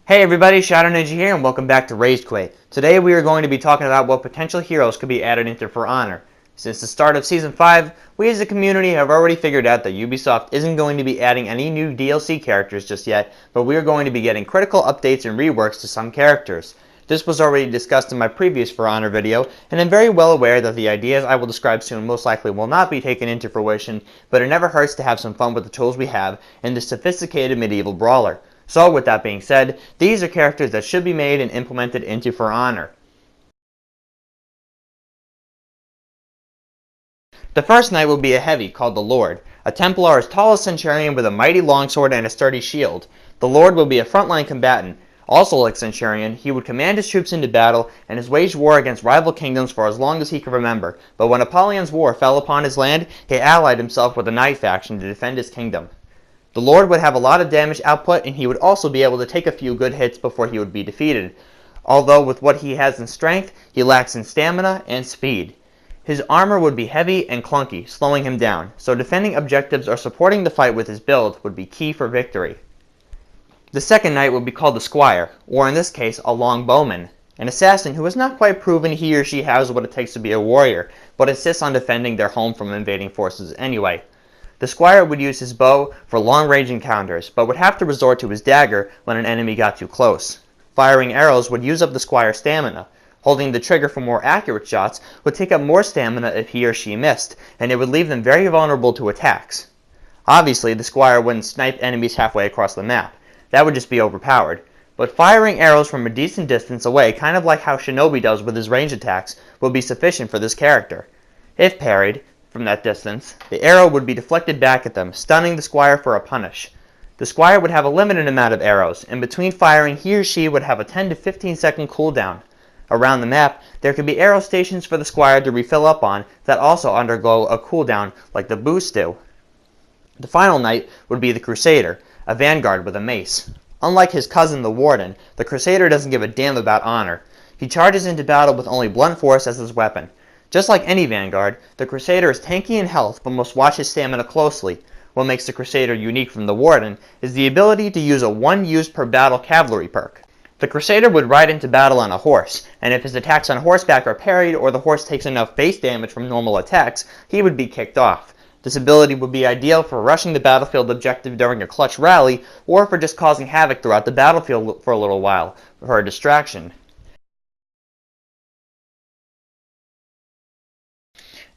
Hey everybody, Shadow Ninja here and welcome back to Ragequake. Today we are going to be talking about what potential heroes could be added into For Honor. Since the start of Season 5, we as a community have already figured out that Ubisoft isn't going to be adding any new DLC characters just yet, but we are going to be getting critical updates and reworks to some characters. This was already discussed in my previous For Honor video, and I'm very well aware that the ideas I will describe soon most likely will not be taken into fruition, but it never hurts to have some fun with the tools we have in this sophisticated medieval brawler. So with that being said, these are characters that should be made and implemented into For Honor. The first knight will be a heavy called the Lord. A Templar is tall as Centurion with a mighty longsword and a sturdy shield. The Lord will be a frontline combatant. Also like Centurion, he would command his troops into battle and has waged war against rival kingdoms for as long as he can remember. But when Apollyon's war fell upon his land, he allied himself with the Knight faction to defend his kingdom. The Lord would have a lot of damage output, and he would also be able to take a few good hits before he would be defeated. Although with what he has in strength, he lacks in stamina and speed. His armor would be heavy and clunky, slowing him down, so defending objectives or supporting the fight with his build would be key for victory. The second knight would be called the Squire, or in this case, a longbowman. An assassin who has not quite proven he or she has what it takes to be a warrior, but insists on defending their home from invading forces anyway. The Squire would use his bow for long-range encounters, but would have to resort to his dagger when an enemy got too close. Firing arrows would use up the Squire's stamina. Holding the trigger for more accurate shots would take up more stamina if he or she missed, and it would leave them very vulnerable to attacks. Obviously, the Squire wouldn't snipe enemies halfway across the map. That would just be overpowered. But firing arrows from a decent distance away, kind of like how Shinobi does with his range attacks, would be sufficient for this character. If parried from that distance, the arrow would be deflected back at them, stunning the Squire for a punish. The Squire would have a limited amount of arrows, and between firing he or she would have a 10 to 15 second cooldown. Around the map, there could be arrow stations for the Squire to refill up on that also undergo a cooldown like the boosts do. The final knight would be the Crusader, a vanguard with a mace. Unlike his cousin the Warden, the Crusader doesn't give a damn about honor. He charges into battle with only blunt force as his weapon. Just like any vanguard, the Crusader is tanky in health but must watch his stamina closely. What makes the Crusader unique from the Warden is the ability to use a 1 use per battle cavalry perk. The Crusader would ride into battle on a horse, and if his attacks on horseback are parried or the horse takes enough base damage from normal attacks, he would be kicked off. This ability would be ideal for rushing the battlefield objective during a clutch rally, or for just causing havoc throughout the battlefield for a little while, for a distraction.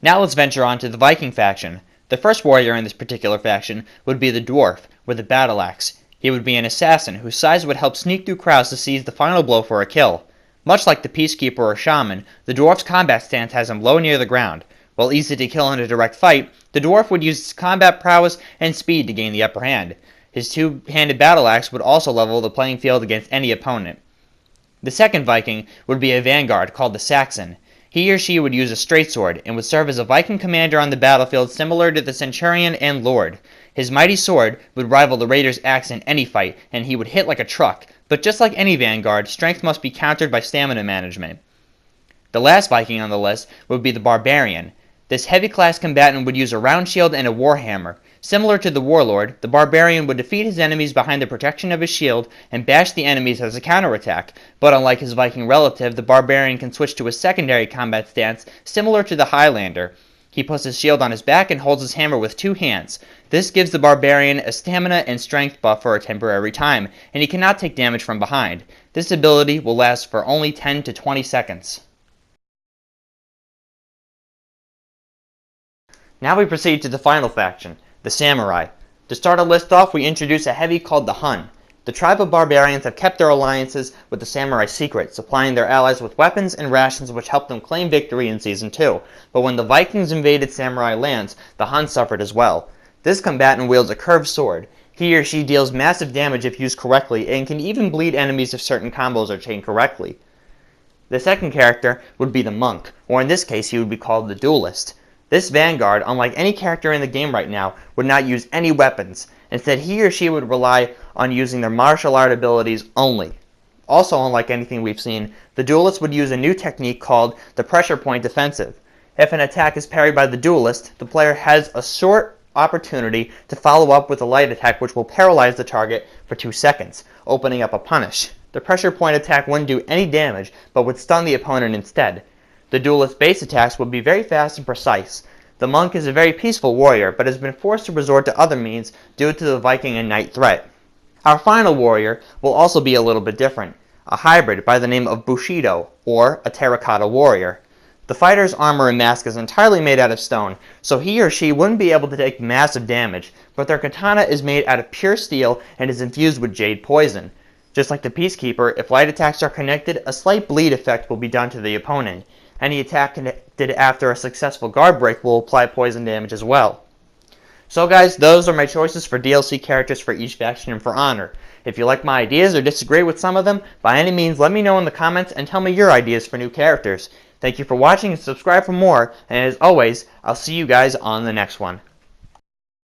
Now let's venture on to the Viking faction. The first warrior in this particular faction would be the Dwarf, with a battle axe. He would be an assassin whose size would help sneak through crowds to seize the final blow for a kill. Much like the Peacekeeper or Shaman, the Dwarf's combat stance has him low near the ground. While easy to kill in a direct fight, the Dwarf would use his combat prowess and speed to gain the upper hand. His two-handed battle axe would also level the playing field against any opponent. The second Viking would be a vanguard called the Saxon. He or she would use a straight sword and would serve as a Viking commander on the battlefield similar to the Centurion and Lord. His mighty sword would rival the Raider's axe in any fight, and he would hit like a truck, but just like any vanguard, strength must be countered by stamina management. The last Viking on the list would be the Barbarian. This heavy-class combatant would use a round shield and a warhammer. Similar to the Warlord, the Barbarian would defeat his enemies behind the protection of his shield and bash the enemies as a counterattack, but unlike his Viking relative, the Barbarian can switch to a secondary combat stance similar to the Highlander. He puts his shield on his back and holds his hammer with 2 hands. This gives the Barbarian a stamina and strength buff for a temporary time, and he cannot take damage from behind. This ability will last for only 10 to 20 seconds. Now we proceed to the final faction, the Samurai. To start our list off, we introduce a heavy called the Hun. The tribe of barbarians have kept their alliances with the Samurai secret, supplying their allies with weapons and rations which helped them claim victory in Season 2. But when the Vikings invaded Samurai lands, the Hun suffered as well. This combatant wields a curved sword. He or she deals massive damage if used correctly, and can even bleed enemies if certain combos are chained correctly. The second character would be the Monk, or in this case he would be called the Duelist. This vanguard, unlike any character in the game right now, would not use any weapons. Instead, he or she would rely on using their martial art abilities only. Also, unlike anything we've seen, the Duelist would use a new technique called the pressure point defensive. If an attack is parried by the Duelist, the player has a short opportunity to follow up with a light attack which will paralyze the target for 2 seconds, opening up a punish. The pressure point attack wouldn't do any damage, but would stun the opponent instead. The duelist base attacks would be very fast and precise. The monk is a very peaceful warrior, but has been forced to resort to other means due to the Viking and knight threat. Our final warrior will also be a little bit different, a hybrid by the name of Bushido, or a terracotta warrior. The fighter's armor and mask is entirely made out of stone, so he or she wouldn't be able to take massive damage, but their katana is made out of pure steel and is infused with jade poison. Just like the Peacekeeper, if light attacks are connected, a slight bleed effect will be done to the opponent. Any attack connected after a successful guard break will apply poison damage as well. So guys, those are my choices for DLC characters for each faction and for Honor. If you like my ideas or disagree with some of them, by any means let me know in the comments and tell me your ideas for new characters. Thank you for watching and subscribe for more, and as always, I'll see you guys on the next one.